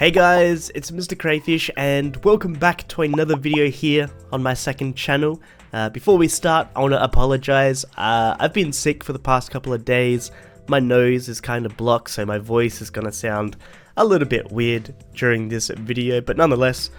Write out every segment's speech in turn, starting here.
Hey guys, it's Mr. Crayfish and welcome back to another video here on my second channel. Before we start, I want to apologize. I've been sick for the past couple of days. My nose is kind of blocked, so my voice is going to sound a little bit weird during this video, but nonetheless,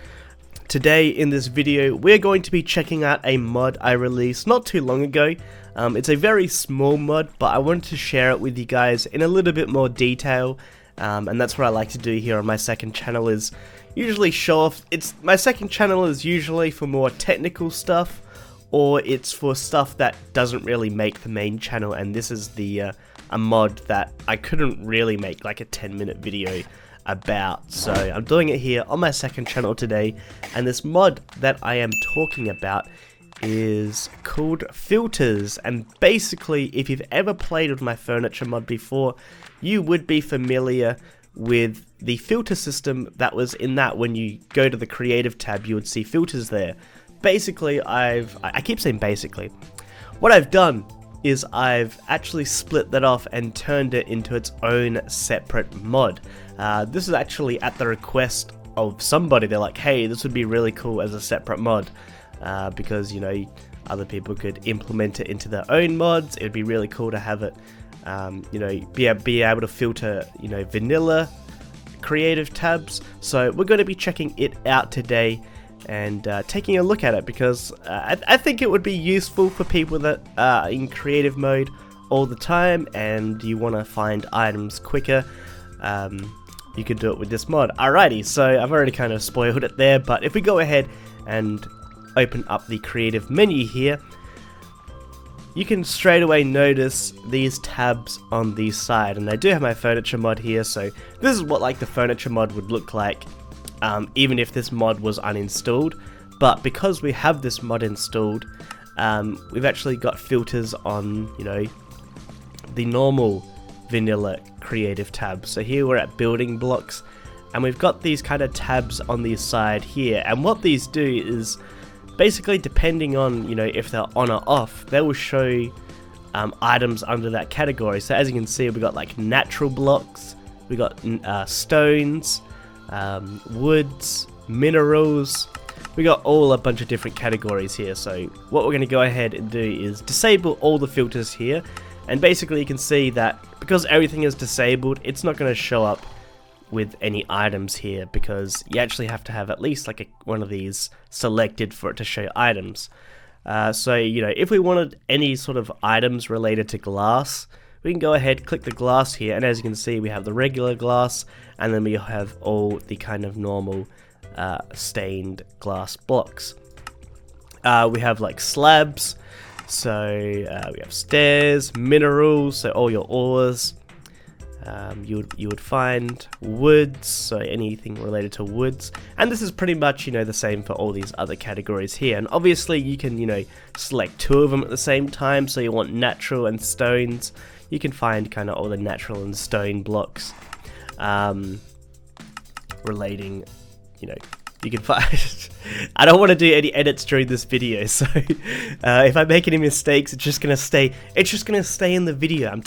today in this video we're going to be checking out a mod I released not too long ago. It's a very small mod, but I wanted to share it with you guys in a little bit more detail. And that's what I like to do here on my second channel, is usually show off. My second channel is usually for more technical stuff, or it's for stuff that doesn't really make the main channel, and this is a mod that I couldn't really make like a 10-minute video about, so I'm doing it here on my second channel today. And this mod that I am talking about is called Filters, and basically if you've ever played with my furniture mod before, you would be familiar with the filter system that was in that. When you go to the creative tab, you would see filters there. Basically, I keep saying basically, what I've done is I've actually split that off and turned it into its own separate mod. This is actually at the request of somebody. They're like, hey, this would be really cool as a separate mod, because, you know, other people could implement it into their own mods. It would be really cool to have it, you know, be able to filter, you know, vanilla creative tabs. So we're going to be checking it out today and taking a look at it, because I think it would be useful for people that are in creative mode all the time and you want to find items quicker. You could do it with this mod. Alrighty, so I've already kind of spoiled it there, but if we go ahead and open up the creative menu here, you can straight away notice these tabs on the side, and I do have my furniture mod here. So this is what like the furniture mod would look like, even if this mod was uninstalled. But because we have this mod installed, we've actually got filters on, you know, the normal vanilla creative tab. So here we're at building blocks, and we've got these kind of tabs on the side here, and what these do is basically, depending on, you know, if they're on or off, they will show items under that category. So as you can see, we got like natural blocks, we got stones, woods, minerals. We got all a bunch of different categories here. So what we're going to go ahead and do is disable all the filters here, and basically you can see that because everything is disabled, it's not going to show up with any items here, because you actually have to have at least like one of these selected for it to show items. So, you know, if we wanted any sort of items related to glass, we can go ahead, click the glass here, and as you can see, we have the regular glass, and then we have all the kind of normal stained glass blocks. We have like slabs, so we have stairs, minerals, so all your ores. You would find woods, so anything related to woods, and this is pretty much, you know, the same for all these other categories here. And obviously you can, you know, select two of them at the same time. So you want natural and stones, you can find kind of all the natural and stone blocks relating, you know, you can find I don't want to do any edits during this video, so if I make any mistakes, it's just gonna stay in the video. I'm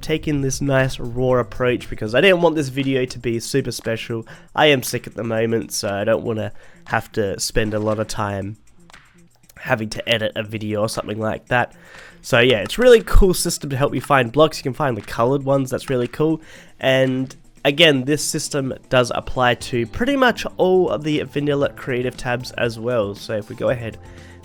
taking this nice raw approach because I didn't want this video to be super special. I am sick at the moment, so I don't want to have to spend a lot of time having to edit a video or something like that. So yeah, it's a really cool system to help you find blocks. You can find the colored ones, that's really cool. And again, this system does apply to pretty much all of the vanilla creative tabs as well. So if we go ahead,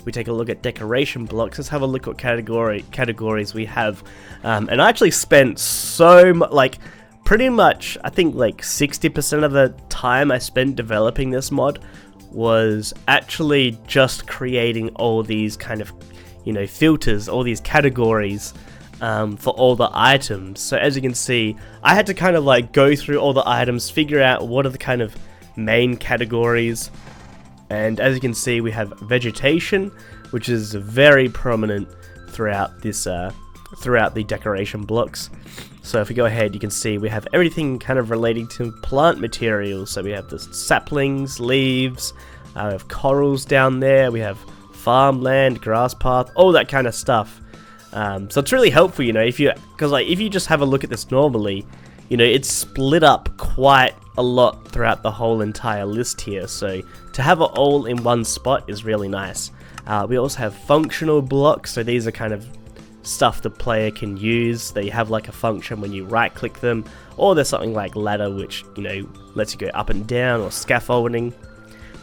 we take a look at decoration blocks. Let's have a look what categories we have. And I actually spent like pretty much, I think like 60% of the time I spent developing this mod was actually just creating all these kind of, you know, filters, all these categories for all the items. So as you can see, I had to kind of like go through all the items, figure out what are the kind of main categories. And as you can see, we have vegetation, which is very prominent throughout this, throughout the decoration blocks. So if we go ahead, you can see we have everything kind of relating to plant materials. So we have the saplings, leaves, we have corals down there, we have farmland, grass path, all that kind of stuff. So it's really helpful, you know, because if you just have a look at this normally, you know, it's split up quite a lot throughout the whole entire list here, so to have it all in one spot is really nice. We also have functional blocks, so these are kind of stuff the player can use. They have like a function when you right click them, or there's something like ladder, which, you know, lets you go up and down, or scaffolding.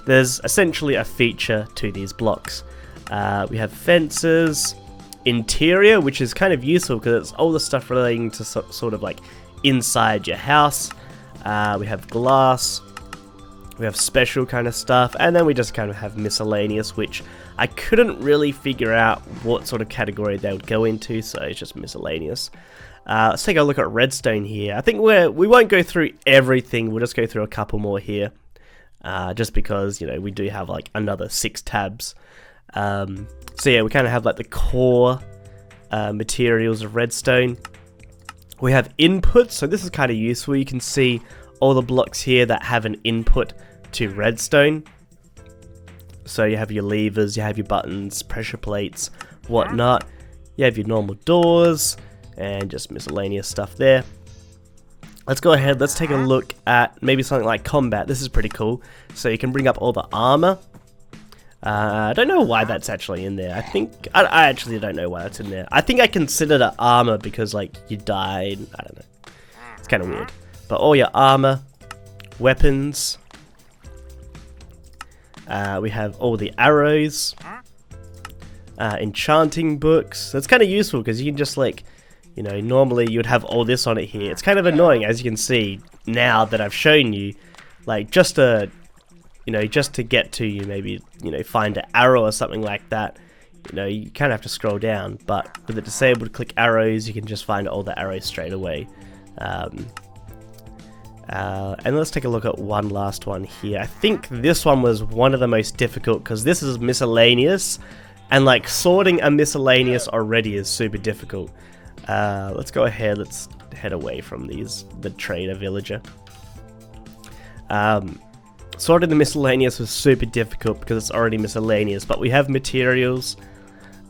There's essentially a feature to these blocks. We have fences, interior, which is kind of useful because it's all the stuff relating to sort of like inside your house. We have glass, we have special kind of stuff, and then we just kind of have miscellaneous, which I couldn't really figure out what sort of category they would go into, so it's just miscellaneous. Let's take a look at redstone here. I think we won't go through everything, we'll just go through a couple more here, just because, you know, we do have like another 6 tabs. So yeah, we kind of have like the core materials of redstone. We have inputs, so this is kind of useful. You can see all the blocks here that have an input to redstone. So you have your levers, you have your buttons, pressure plates, whatnot. You have your normal doors, and just miscellaneous stuff there. Let's go ahead, let's take a look at maybe something like combat. This is pretty cool. So you can bring up all the armor. I don't know why that's actually in there. I actually don't know why that's in there. I think I considered it armor because, like, you died. I don't know. It's kind of weird. But all your armor, weapons. We have all the arrows. Enchanting books. That's kind of useful because you can just, like, you know, normally you would have all this on it here. It's kind of annoying, as you can see now that I've shown you. Like, just to get to you, maybe, you know, find an arrow or something like that, you know, you kind of have to scroll down. But with the disabled click arrows, you can just find all the arrows straight away. And let's take a look at one last one here. I think this one was one of the most difficult because this is miscellaneous, and like sorting a miscellaneous already is super difficult. Let's go ahead, let's head away from the trader villager. Sorting the miscellaneous was super difficult because it's already miscellaneous, but we have materials,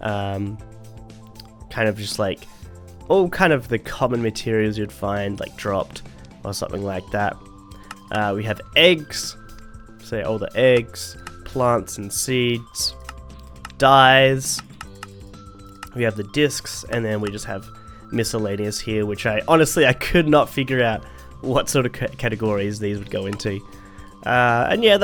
kind of just like all kind of the common materials you'd find like dropped or something like that. We have eggs, so all the eggs, plants and seeds, dyes. We have the discs, and then we just have miscellaneous here, which I could not figure out what sort of categories these would go into. And yeah,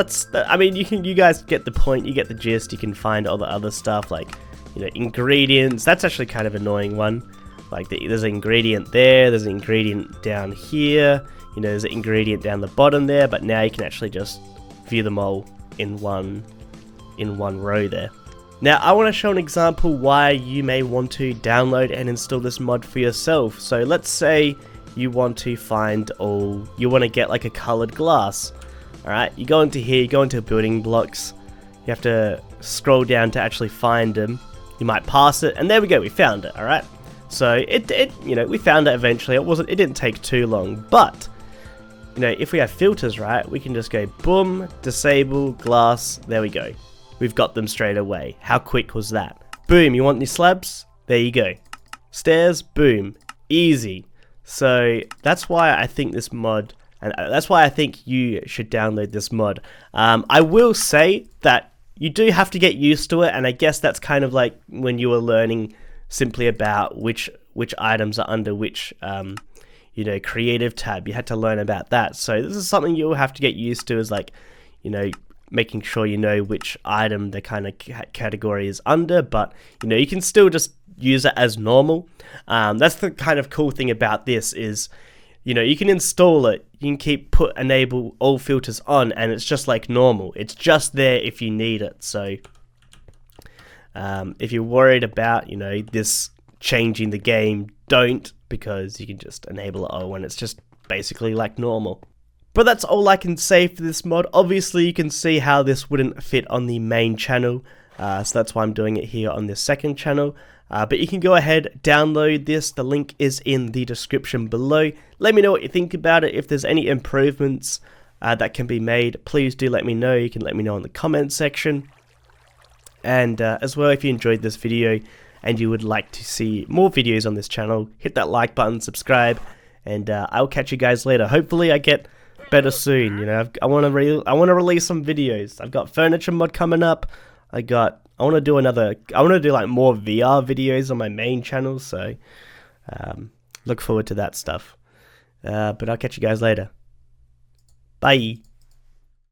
I mean, you guys get the point, you get the gist. You can find all the other stuff like, you know, ingredients. That's actually kind of an annoying one. Like there's an ingredient there, there's an ingredient down here, you know, there's an ingredient down the bottom there, but now you can actually just view them all in one row there. Now I want to show an example why you may want to download and install this mod for yourself. So let's say you want to you want to get like a colored glass. Alright, you go into here, you go into building blocks, you have to scroll down to actually find them. You might pass it, and there we go, we found it, alright? So you know, we found it eventually. It didn't take too long, but you know, if we have filters, right, we can just go boom, disable, glass, there we go. We've got them straight away. How quick was that? Boom, you want these slabs? There you go. Stairs, boom, easy. So that's why I think this mod, and that's why I think you should download this mod. I will say that you do have to get used to it, and I guess that's kind of like when you were learning simply about which items are under which you know, creative tab. You had to learn about that. So this is something you'll have to get used to, is like, you know, making sure you know which item the kind of category is under, but you know, you can still just use it as normal. That's the kind of cool thing about this is, you know, you can install it, you can enable all filters on, and it's just like normal. It's just there if you need it. So if you're worried about, you know, this changing the game, don't, because you can just enable it all and it's just basically like normal. But that's all I can say for this mod. Obviously you can see how this wouldn't fit on the main channel, so that's why I'm doing it here on this second channel. But you can go ahead, download this, the link is in the description below. Let me know what you think about it. If there's any improvements that can be made, please do let me know. You can let me know in the comment section. And as well, if you enjoyed this video and you would like to see more videos on this channel, hit that like button, subscribe, and I'll catch you guys later. Hopefully I get better soon. You know, I want to release some videos. I've got furniture mod coming up. I want to do like more VR videos on my main channel. So look forward to that stuff. But I'll catch you guys later. Bye.